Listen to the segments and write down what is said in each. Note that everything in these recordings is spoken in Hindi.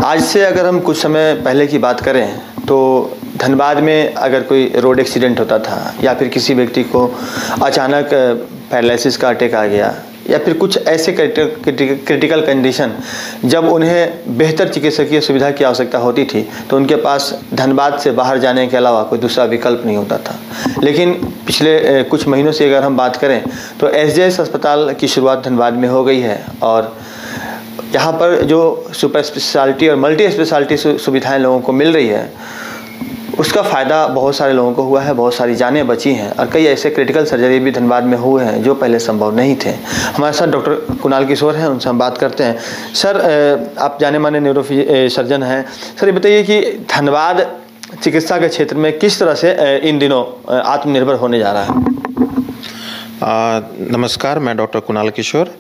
आज से अगर हम कुछ समय पहले की बात करें तो धनबाद में अगर कोई रोड एक्सीडेंट होता था या फिर किसी व्यक्ति को अचानक पैरालिसिस का अटैक आ गया या फिर कुछ ऐसे क्रिटिकल कंडीशन जब उन्हें बेहतर चिकित्सकीय सुविधा की आवश्यकता होती थी तो उनके पास धनबाद से बाहर जाने के अलावा कोई दूसरा विकल्प नहीं होता था। लेकिन पिछले कुछ महीनों से अगर हम बात करें तो एसजेएस अस्पताल की शुरुआत धनबाद में हो गई है और यहाँ पर जो सुपर स्पेशलिटी और मल्टी स्पेशलिटी सुविधाएं लोगों को मिल रही है उसका फ़ायदा बहुत सारे लोगों को हुआ है, बहुत सारी जानें बची हैं और कई ऐसे क्रिटिकल सर्जरी भी धनबाद में हुए हैं जो पहले संभव नहीं थे। हमारे साथ डॉक्टर कुणाल किशोर हैं, उनसे हम बात करते हैं। सर, आप जाने माने न्यूरो सर्जन हैं। सर, ये बताइए कि धनबाद चिकित्सा के क्षेत्र में किस तरह से इन दिनों आत्मनिर्भर होने जा रहा है? नमस्कार, मैं डॉक्टर कुणाल किशोर।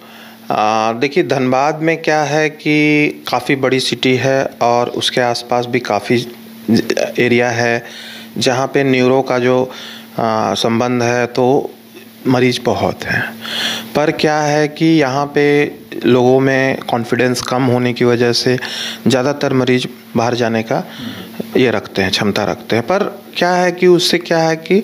देखिए, धनबाद में क्या है कि काफ़ी बड़ी सिटी है और उसके आसपास भी काफ़ी एरिया है जहाँ पे न्यूरो का जो संबंध है तो मरीज बहुत हैं। पर क्या है कि यहाँ पे लोगों में कॉन्फिडेंस कम होने की वजह से ज़्यादातर मरीज बाहर जाने का ये रखते हैं, क्षमता रखते हैं। पर क्या है कि उससे क्या है कि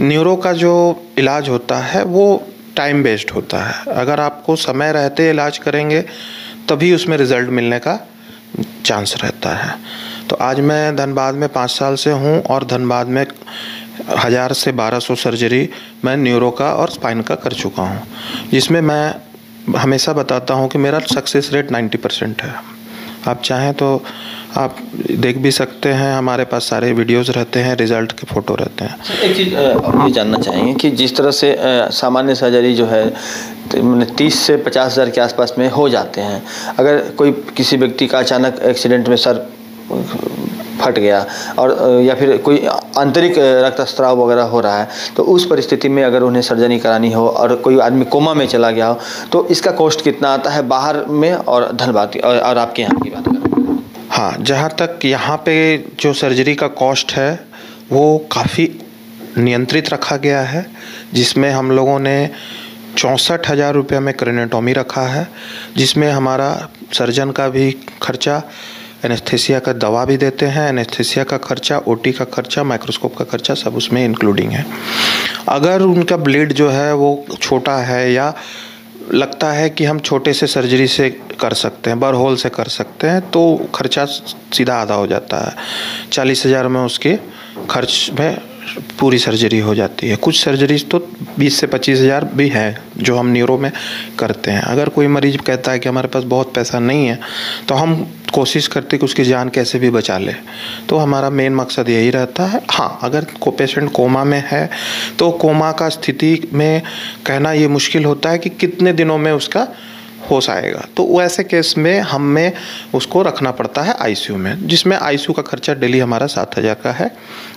न्यूरो का जो इलाज होता है वो टाइम बेस्ड होता है। अगर आपको समय रहते इलाज करेंगे तभी उसमें रिज़ल्ट मिलने का चांस रहता है। तो आज मैं धनबाद में 5 साल से हूँ और धनबाद में 1000 से 1200 सर्जरी मैं न्यूरो का और स्पाइन का कर चुका हूँ, जिसमें मैं हमेशा बताता हूँ कि मेरा सक्सेस रेट 90% है। आप चाहें तो आप देख भी सकते हैं, हमारे पास सारे वीडियोस रहते हैं, रिज़ल्ट के फ़ोटो रहते हैं। एक चीज़ ये जानना चाहेंगे कि जिस तरह से सामान्य सर्जरी जो है 30 से 50 हज़ार के आसपास में हो जाते हैं। अगर कोई किसी व्यक्ति का अचानक एक्सीडेंट में सर फट गया और या फिर कोई आंतरिक रक्तस्राव वगैरह हो रहा है तो उस परिस्थिति में अगर उन्हें सर्जरी करानी हो और कोई आदमी कोमा में चला गया हो तो इसका कॉस्ट कितना आता है बाहर में और धनबाद और आपके यहाँ की बात करें? हाँ, जहाँ तक यहाँ पे जो सर्जरी का कॉस्ट है वो काफ़ी नियंत्रित रखा गया है, जिसमें हम लोगों ने 64,000 रुपये में क्रेनेटोमी रखा है, जिसमें हमारा सर्जन का भी खर्चा, एनेस्थेसिया का दवा भी देते हैं, एनेस्थेसिया का खर्चा, ओटी का खर्चा, माइक्रोस्कोप का खर्चा सब उसमें इंक्लूडिंग है। अगर उनका ब्लीड जो है वो छोटा है या लगता है कि हम छोटे से सर्जरी से कर सकते हैं, बर होल से कर सकते हैं, तो खर्चा सीधा आधा हो जाता है। 40,000 में उसके खर्च में पूरी सर्जरी हो जाती है। कुछ सर्जरीज तो 20 से 25,000 भी है जो हम न्यूरो में करते हैं। अगर कोई मरीज कहता है कि हमारे पास बहुत पैसा नहीं है तो हम कोशिश करते हैं कि उसकी जान कैसे भी बचा ले, तो हमारा मेन मकसद यही रहता है। हाँ, अगर कोई पेशेंट कोमा में है तो कोमा का स्थिति में कहना ये मुश्किल होता है कि कितने दिनों में उसका होश आएगा, तो वैसे केस में हमें उसको रखना पड़ता है आईसीयू में, जिसमें आईसीयू का खर्चा डेली हमारा 7,000 का है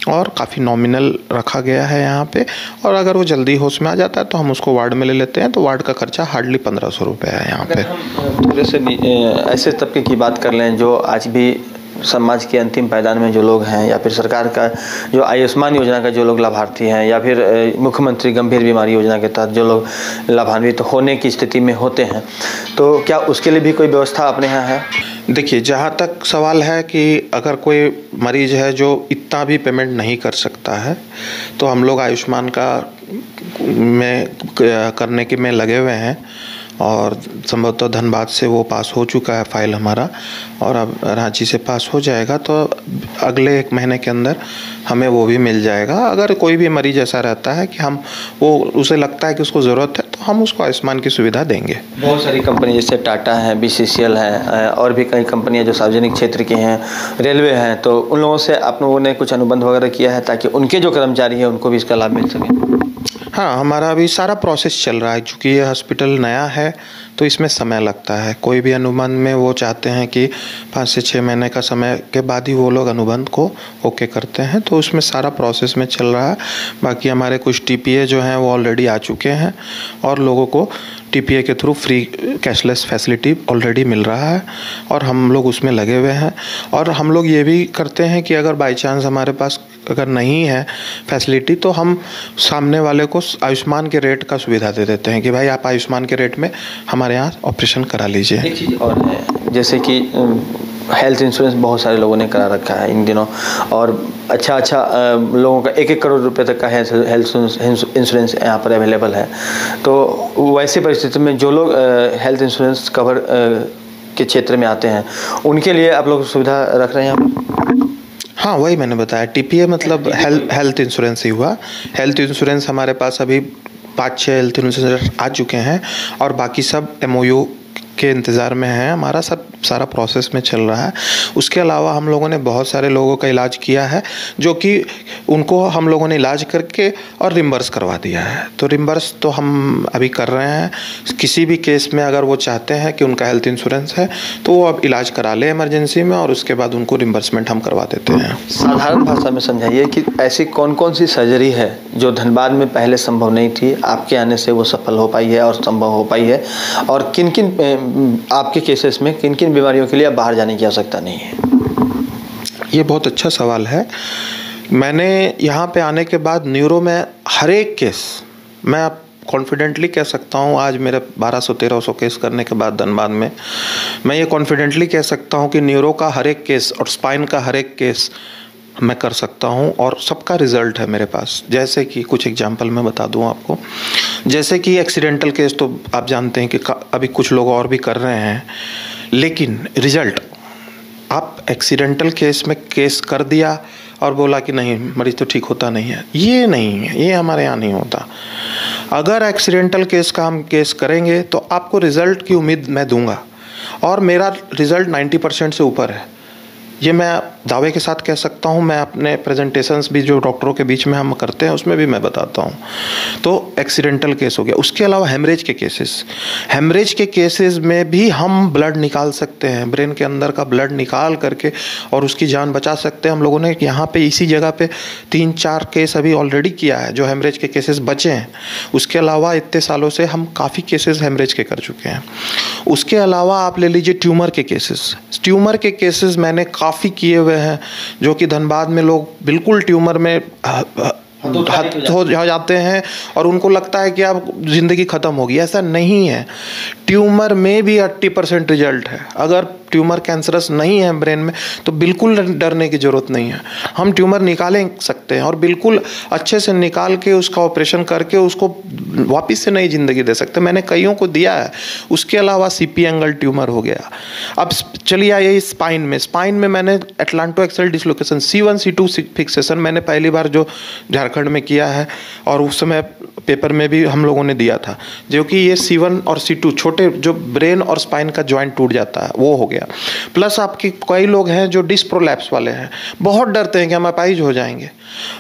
और काफ़ी नॉमिनल रखा गया है यहाँ पे। और अगर वो जल्दी होश में आ जाता है तो हम उसको वार्ड में ले लेते हैं, तो वार्ड का खर्चा हार्डली 1,500 रुपये है यहाँ पे। थोड़े से ऐसे तबके की बात कर लें जो आज भी समाज के अंतिम पायदान में जो लोग हैं या फिर सरकार का जो आयुष्मान योजना का जो लोग लाभार्थी हैं या फिर मुख्यमंत्री गंभीर बीमारी योजना के तहत जो लोग लाभान्वित होने की स्थिति में होते हैं, तो क्या उसके लिए भी कोई व्यवस्था अपने यहाँ है? देखिए, जहाँ तक सवाल है कि अगर कोई मरीज है जो इतना भी पेमेंट नहीं कर सकता है तो हम लोग आयुष्मान का में करने के में लगे हुए हैं और संभवतः धनबाद से वो पास हो चुका है फाइल हमारा, और अब रांची से पास हो जाएगा तो अगले 1 महीने के अंदर हमें वो भी मिल जाएगा। अगर कोई भी मरीज ऐसा रहता है कि हम वो उसे लगता है कि उसको ज़रूरत है तो हम उसको आयुष्मान की सुविधा देंगे। बहुत सारी कंपनी जैसे टाटा है, BCCL है और भी कई कंपनियां जो सार्वजनिक क्षेत्र की हैं, रेलवे हैं, तो उन लोगों से आप लोगों ने कुछ अनुबंध वगैरह किया है ताकि उनके जो कर्मचारी हैं उनको भी इसका लाभ मिल सके? हाँ, हमारा अभी सारा प्रोसेस चल रहा है, क्योंकि ये हॉस्पिटल नया है तो इसमें समय लगता है। कोई भी अनुबंध में वो चाहते हैं कि 5 से 6 महीने का समय के बाद ही वो लोग अनुबंध को ओके करते हैं, तो उसमें सारा प्रोसेस में चल रहा है। बाकी हमारे कुछ TPA जो हैं वो ऑलरेडी आ चुके हैं और लोगों को TPA के through free cashless facility already मिल रहा है और हम लोग उसमें लगे हुए हैं। और हम लोग ये भी करते हैं कि अगर बाई चांस हमारे पास अगर नहीं है फैसिलिटी तो हम सामने वाले को आयुष्मान के रेट का सुविधा दे देते हैं कि भाई आप आयुष्मान के रेट में हमारे यहाँ ऑपरेशन करा लीजिए। एक चीज़ और है, जैसे कि हेल्थ इंश्योरेंस बहुत सारे लोगों ने करा रखा है इन दिनों, और अच्छा लोगों का 1-1 करोड़ रुपए तक का हेल्थ इंश्योरेंस यहाँ पर अवेलेबल है। तो वैसी परिस्थिति में जो लोग हेल्थ इंश्योरेंस कवर के क्षेत्र में आते हैं उनके लिए आप लोग सुविधा रख रहे हैं यहाँ? हाँ, वही मैंने बताया, टीपीए मतलब हेल्थ इंश्योरेंस ही हुआ। हेल्थ इंश्योरेंस हमारे पास अभी 5-6 हेल्थ इंश्योरेंस आ चुके हैं और बाकी सब एमओयू के इंतज़ार में है। हमारा सब सारा प्रोसेस में चल रहा है। उसके अलावा हम लोगों ने बहुत सारे लोगों का इलाज किया है, जो कि उनको हम लोगों ने इलाज करके और रिम्बर्स करवा दिया है। तो रिम्बर्स तो हम अभी कर रहे हैं। किसी भी केस में अगर वो चाहते हैं कि उनका हेल्थ इंश्योरेंस है तो वो अब इलाज करा ले इमरजेंसी में, और उसके बाद उनको रिम्बर्समेंट हम करवा देते हैं। साधारण भाषा में समझाइए कि ऐसी कौन कौन सी सर्जरी है जो धनबाद में पहले संभव नहीं थी, आपके आने से वो सफल हो पाई है और संभव हो पाई है, और किन किन आपके केसेस में किन किन बीमारियों के लिए अब बाहर जाने की आवश्यकता नहीं है? ये बहुत अच्छा सवाल है। मैंने यहाँ पे आने के बाद न्यूरो में हर एक केस, मैं आप कॉन्फिडेंटली कह सकता हूँ, आज मेरे 1200-1300 केस करने के बाद धनबाद में मैं ये कॉन्फिडेंटली कह सकता हूँ कि न्यूरो का हर एक केस और स्पाइन का हर एक केस मैं कर सकता हूँ, और सबका रिजल्ट है मेरे पास। जैसे कि कुछ एग्जांपल मैं बता दूँ आपको, जैसे कि एक्सीडेंटल केस तो आप जानते हैं कि अभी कुछ लोग और भी कर रहे हैं, लेकिन रिजल्ट, आप एक्सीडेंटल केस में केस कर दिया और बोला कि नहीं मरीज तो ठीक होता नहीं है, ये नहीं है, ये हमारे यहाँ नहीं होता। अगर एक्सीडेंटल केस का हम केस करेंगे तो आपको रिजल्ट की उम्मीद मैं दूंगा, और मेरा रिजल्ट 90% से ऊपर है, ये मैं दावे के साथ कह सकता हूँ। मैं अपने प्रेजेंटेशंस भी जो डॉक्टरों के बीच में हम करते हैं उसमें भी मैं बताता हूँ। तो एक्सीडेंटल केस हो गया। उसके अलावा हेमरेज के केसेस में भी हम ब्लड निकाल सकते हैं, ब्रेन के अंदर का ब्लड निकाल करके और उसकी जान बचा सकते हैं। हम लोगों ने यहाँ पे इसी जगह पे 3-4 केस अभी ऑलरेडी किया है जो हेमरेज के केसेस बचे हैं। उसके अलावा इतने सालों से हम काफ़ी केसेस हेमरेज के कर चुके हैं। उसके अलावा आप ले लीजिए ट्यूमर के केसेस मैंने काफ़ी किए हुए हैं, जो कि धनबाद में लोग बिल्कुल ट्यूमर में हो जाते हैं और उनको लगता है कि अब ज़िंदगी ख़त्म होगी। ऐसा नहीं है, ट्यूमर में भी 80% रिजल्ट है। अगर ट्यूमर कैंसरस नहीं है ब्रेन में तो बिल्कुल डरने की ज़रूरत नहीं है। हम ट्यूमर निकाल सकते हैं और बिल्कुल अच्छे से निकाल के उसका ऑपरेशन करके उसको वापस से नई ज़िंदगी दे सकते हैं। मैंने कईयों को दिया है। उसके अलावा सीपी एंगल ट्यूमर हो गया। अब चलिए आइए स्पाइन में मैंने atlanto Excel dislocation C1 C2 fixation मैंने पहली बार जो झारखंड में किया है, और उस समय पेपर में भी हम लोगों ने दिया था, जो कि ये C1 और C2 छोटे जो ब्रेन और स्पाइन का जॉइंट टूट जाता है वो हो गया। प्लस आपकी कई लोग हैं जो डिस्क प्रोलैप्स वाले हैं, बहुत डरते हैं कि हम अपाहिज हो जाएंगे।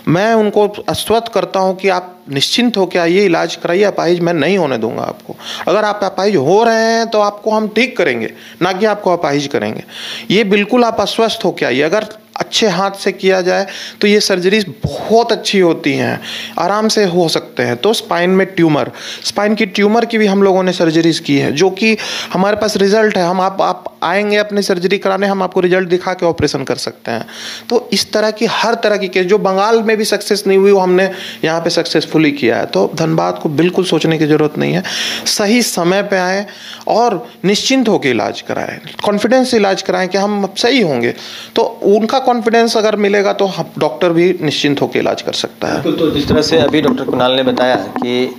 मैं उनको आश्वस्त करता हूं कि आप निश्चिंत होकर आइए, इलाज कराइए, अपाहिज मैं नहीं होने दूंगा आपको। अगर आप अपाहिज हो रहे हैं तो आपको हम ठीक करेंगे, ना कि आपको अपाहिज करेंगे। ये बिल्कुल आप आश्वस्त होकर आइए। अगर अच्छे हाथ से किया जाए तो ये सर्जरीज बहुत अच्छी होती हैं, आराम से हो सकते हैं। तो स्पाइन की ट्यूमर की भी हम लोगों ने सर्जरीज की है, जो कि हमारे पास रिजल्ट है। हम आप आएंगे अपनी सर्जरी कराने, हम आपको रिजल्ट दिखा के ऑपरेशन कर सकते हैं। तो इस तरह की हर तरह की केस जो बंगाल में भी सक्सेस नहीं हुई वो हमने यहाँ पे सक्सेसफुली किया है। तो धनबाद को बिल्कुल सोचने की जरूरत नहीं है। सही समय पे आए और निश्चिंत होकर इलाज कराएं, कॉन्फिडेंस से इलाज कराएं कि हम सही होंगे। तो उनका कॉन्फिडेंस अगर मिलेगा तो डॉक्टर भी निश्चिंत होकर इलाज कर सकता है। तो जिस तरह से अभी डॉक्टर कुणाल ने बताया कि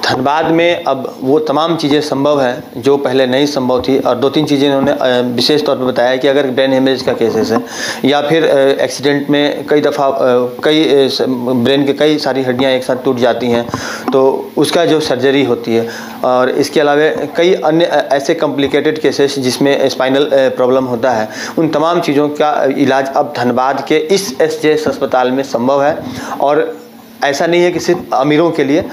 धनबाद में अब वो तमाम चीज़ें संभव है जो पहले नहीं संभव थी, और 2-3 चीज़ें उन्होंने विशेष तौर पर बताया कि अगर ब्रेन हेमरेज का केसेस है या फिर एक्सीडेंट में कई दफ़ा ब्रेन के कई सारी हड्डियां एक साथ टूट जाती हैं तो उसका जो सर्जरी होती है, और इसके अलावा कई अन्य ऐसे कॉम्प्लिकेटेड केसेस जिसमें स्पाइनल प्रॉब्लम होता है, उन तमाम चीज़ों का इलाज अब धनबाद के इस SJS अस्पताल में संभव है। और ऐसा नहीं है कि सिर्फ अमीरों के लिए,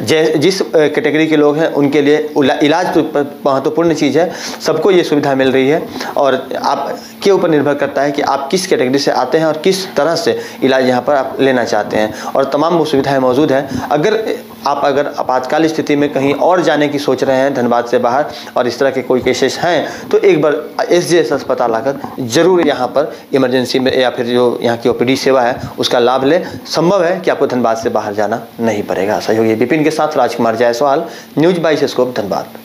जिस कैटेगरी के लोग हैं उनके लिए इलाज तो महत्वपूर्ण चीज़ है। सबको ये सुविधा मिल रही है, और आपके ऊपर निर्भर करता है कि आप किस कैटेगरी से आते हैं और किस तरह से इलाज यहाँ पर आप लेना चाहते हैं, और तमाम वो सुविधाएं मौजूद हैं। अगर आपातकाल स्थिति में कहीं और जाने की सोच रहे हैं धनबाद से बाहर, और इस तरह के कोई केसेस हैं, तो एक बार SJS अस्पताल आकर जरूर यहाँ पर इमरजेंसी में या फिर जो यहाँ की OPD सेवा है उसका लाभ लें। संभव है कि आपको धनबाद से बाहर जाना नहीं पड़ेगा। सहयोगी विपिन के साथ राजकुमार जायसवाल, न्यूज़ 22 स्कोप धनबाद।